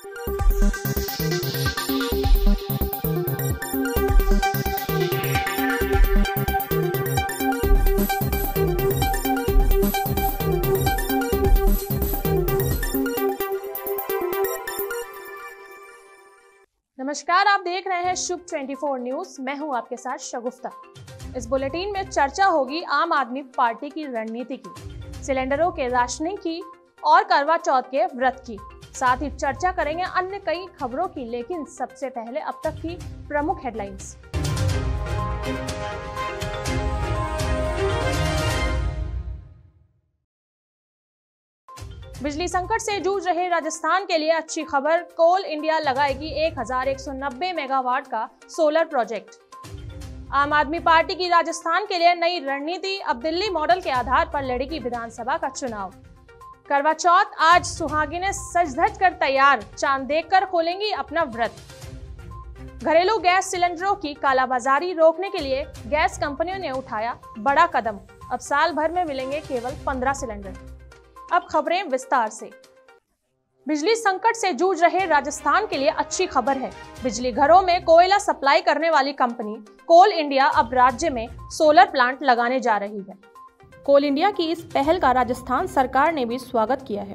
नमस्कार, आप देख रहे हैं शुभ 24 न्यूज। मैं हूं आपके साथ शगुफ्ता। इस बुलेटिन में चर्चा होगी आम आदमी पार्टी की रणनीति की, सिलेंडरों के राशनिंग की और करवा चौथ के व्रत की। साथ ही चर्चा करेंगे अन्य कई खबरों की, लेकिन सबसे पहले अब तक की प्रमुख हेडलाइंस। बिजली संकट से जूझ रहे राजस्थान के लिए अच्छी खबर, कोल इंडिया लगाएगी 1190 मेगावाट का सोलर प्रोजेक्ट। आम आदमी पार्टी की राजस्थान के लिए नई रणनीति, अब दिल्ली मॉडल के आधार पर लड़ेगी विधानसभा का चुनाव। करवा चौथ, आज सुहागिनें सज धज कर तैयार, चांद देखकर खोलेंगी अपना व्रत। घरेलू गैस सिलेंडरों की कालाबाजारी रोकने के लिए गैस कंपनियों ने उठाया बड़ा कदम, अब साल भर में मिलेंगे केवल 15 सिलेंडर। अब खबरें विस्तार से। बिजली संकट से जूझ रहे राजस्थान के लिए अच्छी खबर है। बिजली घरों में कोयला सप्लाई करने वाली कंपनी कोल इंडिया अब राज्य में सोलर प्लांट लगाने जा रही है। कोल इंडिया की इस पहल का राजस्थान सरकार ने भी स्वागत किया है।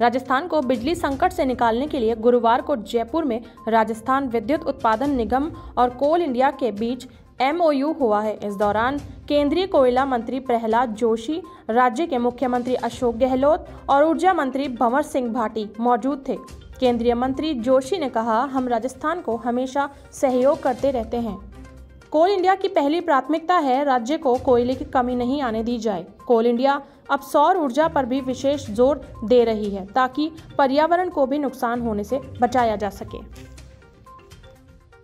राजस्थान को बिजली संकट से निकालने के लिए गुरुवार को जयपुर में राजस्थान विद्युत उत्पादन निगम और कोल इंडिया के बीच MOU हुआ है। इस दौरान केंद्रीय कोयला मंत्री प्रहलाद जोशी, राज्य के मुख्यमंत्री अशोक गहलोत और ऊर्जा मंत्री भंवर सिंह भाटी मौजूद थे। केंद्रीय मंत्री जोशी ने कहा, हम राजस्थान को हमेशा सहयोग करते रहते हैं। कोल इंडिया की पहली प्राथमिकता है राज्य को कोयले की कमी नहीं आने दी जाए। कोल इंडिया अब सौर ऊर्जा पर भी विशेष जोर दे रही है ताकि पर्यावरण को भी नुकसान होने से बचाया जा सके।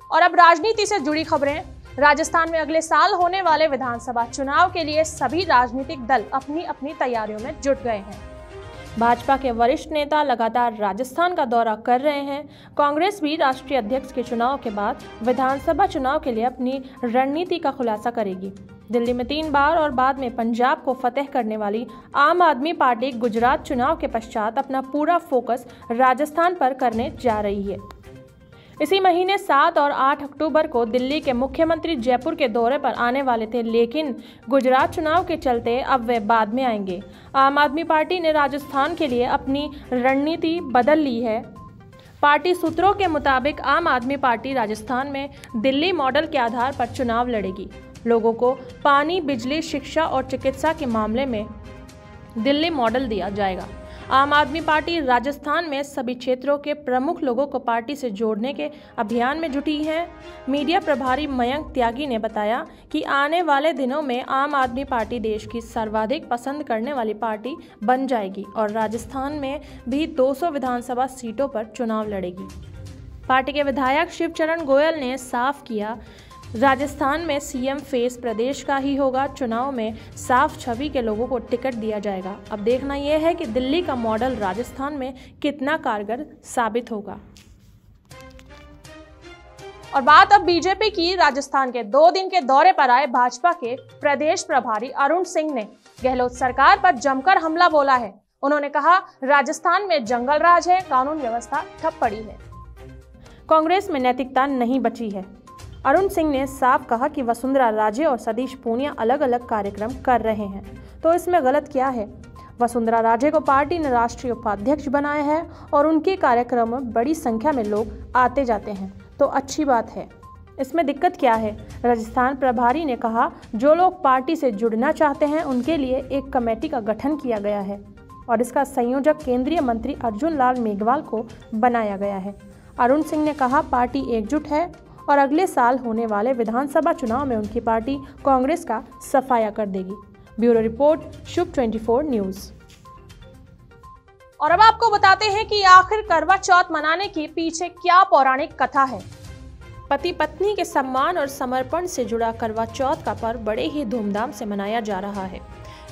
और अब राजनीति से जुड़ी खबरें। राजस्थान में अगले साल होने वाले विधानसभा चुनाव के लिए सभी राजनीतिक दल अपनी अपनी तैयारियों में जुट गए हैं। भाजपा के वरिष्ठ नेता लगातार राजस्थान का दौरा कर रहे हैं। कांग्रेस भी राष्ट्रीय अध्यक्ष के चुनाव के बाद विधानसभा चुनाव के लिए अपनी रणनीति का खुलासा करेगी। दिल्ली में 3 बार और बाद में पंजाब को फतेह करने वाली आम आदमी पार्टी गुजरात चुनाव के पश्चात अपना पूरा फोकस राजस्थान पर करने जा रही है। इसी महीने 7 और 8 अक्टूबर को दिल्ली के मुख्यमंत्री जयपुर के दौरे पर आने वाले थे, लेकिन गुजरात चुनाव के चलते अब वे बाद में आएंगे। आम आदमी पार्टी ने राजस्थान के लिए अपनी रणनीति बदल ली है। पार्टी सूत्रों के मुताबिक आम आदमी पार्टी राजस्थान में दिल्ली मॉडल के आधार पर चुनाव लड़ेगी। लोगों को पानी, बिजली, शिक्षा और चिकित्सा के मामले में दिल्ली मॉडल दिया जाएगा। आम आदमी पार्टी राजस्थान में सभी क्षेत्रों के प्रमुख लोगों को पार्टी से जोड़ने के अभियान में जुटी है। मीडिया प्रभारी मयंक त्यागी ने बताया कि आने वाले दिनों में आम आदमी पार्टी देश की सर्वाधिक पसंद करने वाली पार्टी बन जाएगी और राजस्थान में भी 200 विधानसभा सीटों पर चुनाव लड़ेगी। पार्टी के विधायक शिवचरण गोयल ने साफ किया, राजस्थान में CM फेस प्रदेश का ही होगा। चुनाव में साफ छवि के लोगों को टिकट दिया जाएगा। अब देखना यह है कि दिल्ली का मॉडल राजस्थान में कितना कारगर साबित होगा। और बात अब बीजेपी की। राजस्थान के 2 दिन के दौरे पर आए भाजपा के प्रदेश प्रभारी अरुण सिंह ने गहलोत सरकार पर जमकर हमला बोला है। उन्होंने कहा, राजस्थान में जंगल राज है, कानून व्यवस्था ठप पड़ी है, कांग्रेस में नैतिकता नहीं बची है। अरुण सिंह ने साफ कहा कि वसुंधरा राजे और सतीश पूनिया अलग अलग कार्यक्रम कर रहे हैं, तो इसमें गलत क्या है। वसुंधरा राजे को पार्टी ने राष्ट्रीय उपाध्यक्ष बनाया है और उनके कार्यक्रम में बड़ी संख्या में लोग आते जाते हैं, तो अच्छी बात है, इसमें दिक्कत क्या है। राजस्थान प्रभारी ने कहा, जो लोग पार्टी से जुड़ना चाहते हैं उनके लिए एक कमेटी का गठन किया गया है और इसका संयोजक केंद्रीय मंत्री अर्जुन लाल मेघवाल को बनाया गया है। अरुण सिंह ने कहा, पार्टी एकजुट है और अगले साल होने वाले विधानसभा चुनाव में उनकी पार्टी कांग्रेस का सफाया कर देगी। ब्यूरो रिपोर्ट, शुभ 24 न्यूज। और अब आपको बताते हैं कि आखिर करवा चौथ मनाने के पीछे क्या पौराणिक कथा है। पति पत्नी के सम्मान और समर्पण से जुड़ा करवा चौथ का पर्व बड़े ही धूमधाम से मनाया जा रहा है।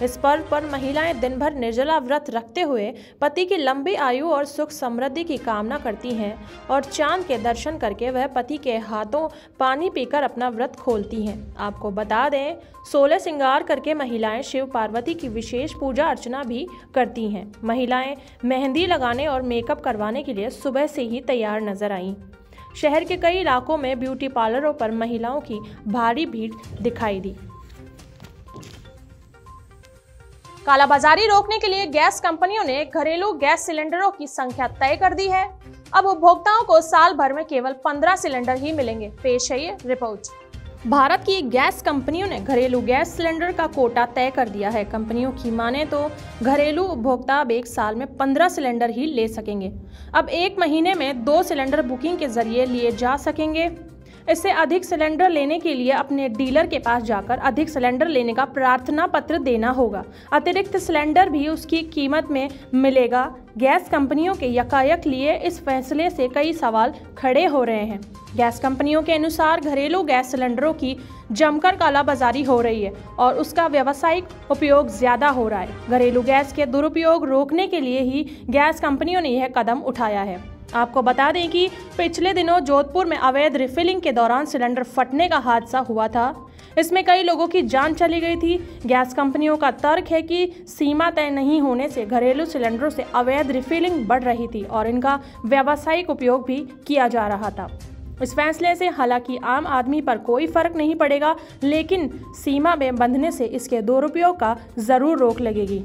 इस पर्व पर महिलाएं दिन भर निर्जला व्रत रखते हुए पति की लंबी आयु और सुख समृद्धि की कामना करती हैं और चांद के दर्शन करके वह पति के हाथों पानी पीकर अपना व्रत खोलती हैं। आपको बता दें, 16 श्रृंगार करके महिलाएं शिव पार्वती की विशेष पूजा अर्चना भी करती हैं। महिलाएं मेहंदी लगाने और मेकअप करवाने के लिए सुबह से ही तैयार नजर आईं। शहर के कई इलाकों में ब्यूटी पार्लरों पर महिलाओं की भारी भीड़ दिखाई दी। कालाबाजारी रोकने के लिए गैस कंपनियों ने घरेलू गैस सिलेंडरों की संख्या तय कर दी है। अब उपभोक्ताओं को साल भर में केवल 15 सिलेंडर ही मिलेंगे। पेश है ये रिपोर्ट। भारत की गैस कंपनियों ने घरेलू गैस सिलेंडर का कोटा तय कर दिया है। कंपनियों की माने तो घरेलू उपभोक्ता अब एक साल में 15 सिलेंडर ही ले सकेंगे। अब एक महीने में 2 सिलेंडर बुकिंग के जरिए लिए जा सकेंगे। इससे अधिक सिलेंडर लेने के लिए अपने डीलर के पास जाकर अधिक सिलेंडर लेने का प्रार्थना पत्र देना होगा। अतिरिक्त सिलेंडर भी उसकी कीमत में मिलेगा। गैस कंपनियों के यकायक लिए इस फैसले से कई सवाल खड़े हो रहे हैं। गैस कंपनियों के अनुसार घरेलू गैस सिलेंडरों की जमकर कालाबाजारी हो रही है और उसका व्यावसायिक उपयोग ज्यादा हो रहा है। घरेलू गैस के दुरुपयोग रोकने के लिए ही गैस कंपनियों ने यह कदम उठाया है। आपको बता दें कि पिछले दिनों जोधपुर में अवैध रिफिलिंग के दौरान सिलेंडर फटने का हादसा हुआ था। इसमें कई लोगों की जान चली गई थी। गैस कंपनियों का तर्क है कि सीमा तय नहीं होने से घरेलू सिलेंडरों से अवैध रिफिलिंग बढ़ रही थी और इनका व्यावसायिक उपयोग भी किया जा रहा था। इस फैसले से हालांकि आम आदमी पर कोई फर्क नहीं पड़ेगा, लेकिन सीमा में बंधने से इसके दुरुपयोग का जरूर रोक लगेगी।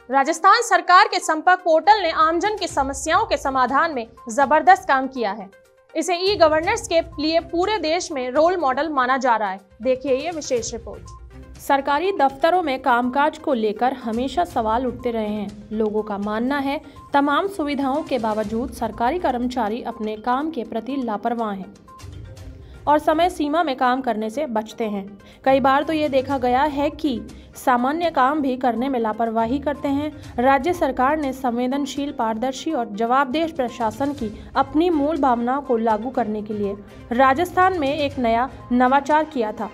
राजस्थान सरकार के संपर्क पोर्टल ने आमजन की समस्याओं के समाधान में जबरदस्त काम किया है। इसे ई गवर्नेंस के लिए पूरे देश में रोल मॉडल माना जा रहा है। देखिए ये विशेष रिपोर्ट। सरकारी दफ्तरों में कामकाज को लेकर हमेशा सवाल उठते रहे हैं। लोगों का मानना है तमाम सुविधाओं के बावजूद सरकारी कर्मचारी अपने काम के प्रति लापरवाह हैं और समय सीमा में काम करने से बचते हैं। कई बार तो ये देखा गया है कि सामान्य काम भी करने में लापरवाही करते हैं। राज्य सरकार ने संवेदनशील, पारदर्शी और जवाबदेह प्रशासन की अपनी मूल भावनाओं को लागू करने के लिए राजस्थान में एक नया नवाचार किया था,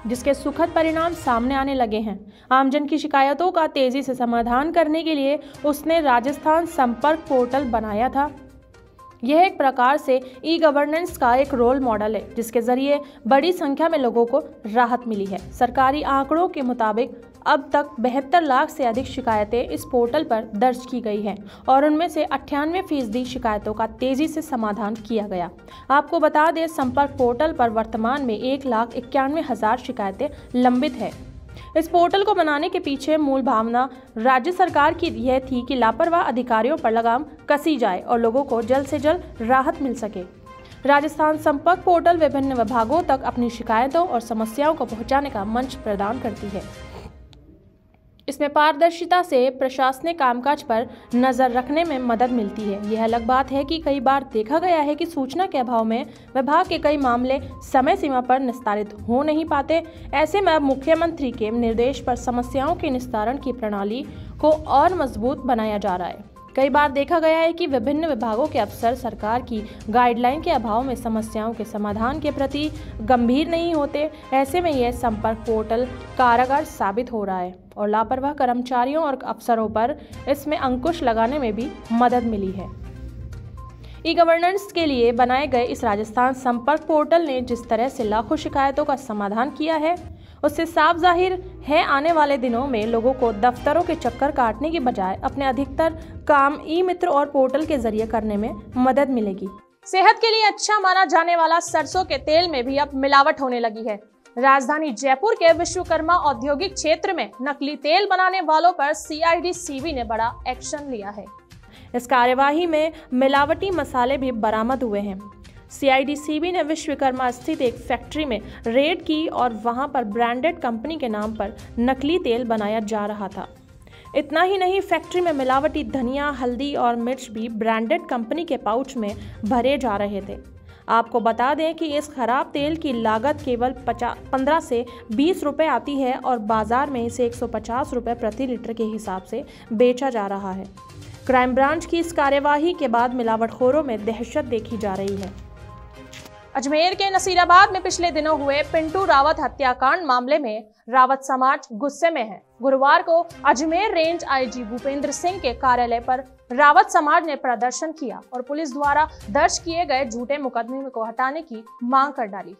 जिसके सुखद परिणाम सामने आने लगे हैं। आमजन की शिकायतों का तेजी से समाधान करने के लिए उसने राजस्थान संपर्क पोर्टल बनाया था। यह एक प्रकार से ई गवर्नेंस का एक रोल मॉडल है, जिसके जरिए बड़ी संख्या में लोगों को राहत मिली है। सरकारी आंकड़ों के मुताबिक अब तक 72 लाख से अधिक शिकायतें इस पोर्टल पर दर्ज की गई हैं और उनमें से 98% शिकायतों का तेजी से समाधान किया गया। आपको बता दें, संपर्क पोर्टल पर वर्तमान में 1,91,000 शिकायतें लंबित है। इस पोर्टल को बनाने के पीछे मूल भावना राज्य सरकार की यह थी कि लापरवाह अधिकारियों पर लगाम कसी जाए और लोगों को जल्द से जल्द राहत मिल सके। राजस्थान संपर्क पोर्टल विभिन्न विभागों तक अपनी शिकायतों और समस्याओं को पहुंचाने का मंच प्रदान करती है। इसमें पारदर्शिता से प्रशासनिक कामकाज पर नजर रखने में मदद मिलती है। यह अलग बात है कि कई बार देखा गया है कि सूचना के अभाव में विभाग के कई मामले समय सीमा पर निस्तारित हो नहीं पाते। ऐसे में अब मुख्यमंत्री के निर्देश पर समस्याओं के निस्तारण की प्रणाली को और मजबूत बनाया जा रहा है। कई बार देखा गया है कि विभिन्न विभागों के अफसर सरकार की गाइडलाइन के अभाव में समस्याओं के समाधान के प्रति गंभीर नहीं होते। ऐसे में यह संपर्क पोर्टल कारगर साबित हो रहा है और लापरवाह कर्मचारियों और अफसरों पर इसमें अंकुश लगाने में भी मदद मिली है। ई गवर्नेंस के लिए बनाए गए इस राजस्थान संपर्क पोर्टल ने जिस तरह से लाखों शिकायतों का समाधान किया है, उससे साफ जाहिर है आने वाले दिनों में लोगों को दफ्तरों के चक्कर काटने की बजाय अपने अधिकतर काम ई मित्र और पोर्टल के जरिए करने में मदद मिलेगी। सेहत के लिए अच्छा माना जाने वाला सरसों के तेल में भी अब मिलावट होने लगी है। राजधानी जयपुर के विश्वकर्मा औद्योगिक क्षेत्र में नकली तेल बनाने वालों पर CID-CB ने बड़ा एक्शन लिया है। इस कार्यवाही में मिलावटी मसाले भी बरामद हुए हैं। CID-CB ने विश्वकर्मा स्थित एक फैक्ट्री में रेड की और वहां पर ब्रांडेड कंपनी के नाम पर नकली तेल बनाया जा रहा था। इतना ही नहीं, फैक्ट्री में मिलावटी धनिया, हल्दी और मिर्च भी ब्रांडेड कंपनी के पाउच में भरे जा रहे थे। आपको बता दें कि इस खराब तेल की लागत केवल 15 से 20 रुपए आती है और बाजार में इसे 150 रुपए प्रति लीटर के हिसाब से बेचा जा रहा है। क्राइम ब्रांच की इस कार्यवाही के बाद मिलावटखोरों में दहशत देखी जा रही है। अजमेर के नसीराबाद में पिछले दिनों हुए पिंटू रावत हत्याकांड मामले में रावत समाज गुस्से में है। गुरुवार को अजमेर रेंज आईजी भूपेंद्र सिंह के कार्यालय पर रावत समाज ने प्रदर्शन किया और पुलिस द्वारा दर्ज किए गए झूठे मुकदमे को हटाने की मांग कर डाली।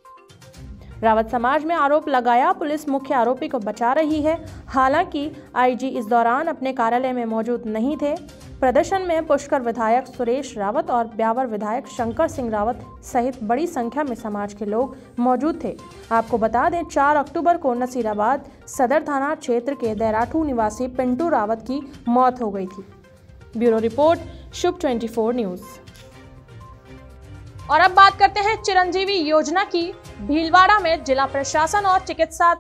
रावत समाज में आरोप लगाया पुलिस मुख्य आरोपी को बचा रही है। हालांकि आईजी इस दौरान अपने कार्यालय में मौजूद नहीं थे। प्रदर्शन में पुष्कर विधायक सुरेश रावत और ब्यावर विधायक शंकर सिंह रावत सहित बड़ी संख्या में समाज के लोग मौजूद थे। आपको बता दें 4 अक्टूबर को नसीराबाद सदर थाना क्षेत्र के दैराठू निवासी पिंटू रावत की मौत हो गई थी। ब्यूरो रिपोर्ट, शुभ 24 न्यूज। और अब बात करते हैं चिरंजीवी योजना की। भीलवाड़ा में जिला प्रशासन और चिकित्सा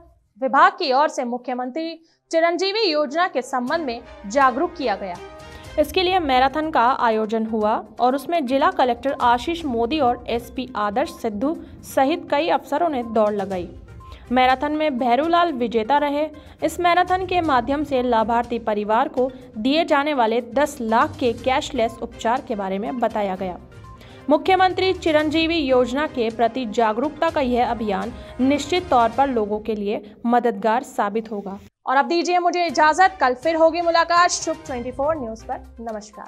विभाग की ओर से मुख्यमंत्री चिरंजीवी योजना के संबंध में जागरूक किया गया। इसके लिए मैराथन का आयोजन हुआ और उसमें जिला कलेक्टर आशीष मोदी और एसपी आदर्श सिद्धू सहित कई अफसरों ने दौड़ लगाई। मैराथन में भैरूलाल विजेता रहे। इस मैराथन के माध्यम से लाभार्थी परिवार को दिए जाने वाले 10 लाख के कैशलेस उपचार के बारे में बताया गया। मुख्यमंत्री चिरंजीवी योजना के प्रति जागरूकता का यह अभियान निश्चित तौर पर लोगों के लिए मददगार साबित होगा। और अब दीजिए मुझे इजाजत, कल फिर होगी मुलाकात शुभ 24 न्यूज पर। नमस्कार।